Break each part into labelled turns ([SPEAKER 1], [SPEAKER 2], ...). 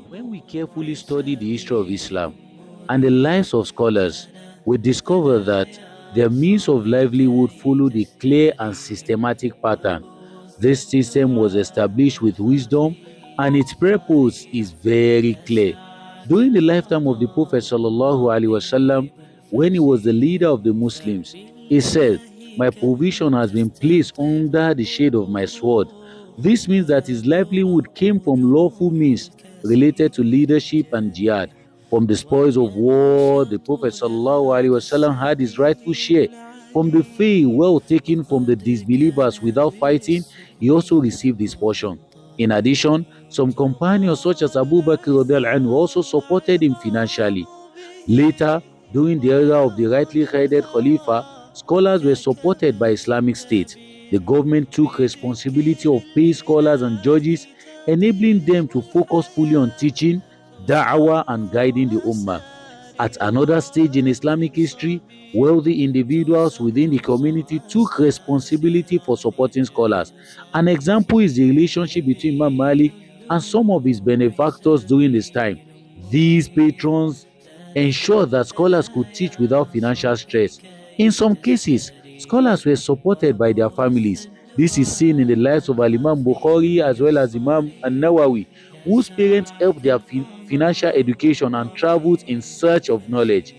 [SPEAKER 1] When we carefully study the history of Islam and the lives of scholars, we discover that their means of livelihood followed a clear and systematic pattern. This system was established with wisdom and its purpose is very clear. During the lifetime of the Prophet sallallahu alaihi wasallam, when he was the leader of the Muslims, he said, "My provision has been placed under the shade of my sword." This means that his livelihood came from lawful means related to leadership and jihad. From the spoils of war, the Prophet ﷺ had his rightful share. From the fee well taken from the disbelievers without fighting, he also received his portion. In addition, some companions such as Abu Bakr radiallahu anhu also supported him financially. Later, during the era of the rightly headed Khalifa, scholars were supported by Islamic State. The government took responsibility of paying scholars and judges, enabling them to focus fully on teaching, da'wah, and guiding the ummah. At another stage in Islamic history, wealthy individuals within the community took responsibility for supporting scholars. An example is the relationship between Imam Malik and some of his benefactors during this time. These patrons ensured that scholars could teach without financial stress. In some cases, scholars were supported by their families. This is seen in the lives of Al-Imam Bukhari as well as Imam An-Nawawi, whose parents helped their financial education and traveled in search of knowledge.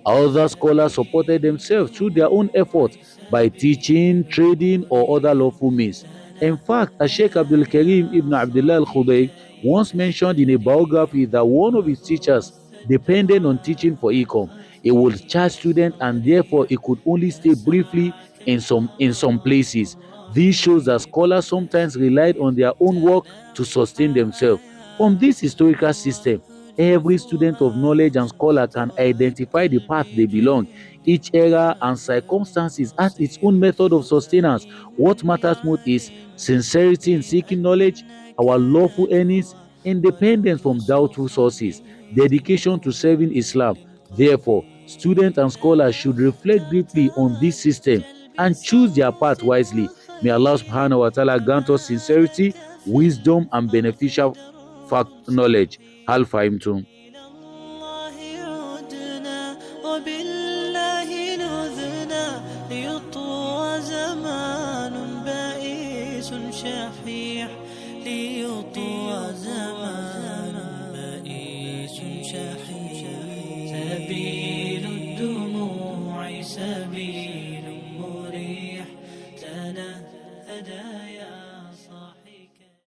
[SPEAKER 1] Other scholars supported themselves through their own efforts by teaching, trading, or other lawful means. In fact, Sheikh Abdul Karim ibn Abdullah al-Khubayb once mentioned in a biography that one of his teachers depended on teaching for income. He would charge students and therefore he could only stay briefly in some places. This shows that scholars sometimes relied on their own work to sustain themselves. From this historical system, every student of knowledge and scholar can identify the path they belong. Each era and circumstances has its own method of sustenance. What matters most is sincerity in seeking knowledge, our lawful earnings, independence from doubtful sources, dedication to serving Islam. Therefore, students and scholars should reflect deeply on this system and choose their path wisely. May Allah subhanahu wa ta'ala grant us sincerity, wisdom, and beneficial fact knowledge. هل فهمتم؟
[SPEAKER 2] إلى الله عدنا وبالله نذنا ليطوى زمان بائس شحيح ليطوى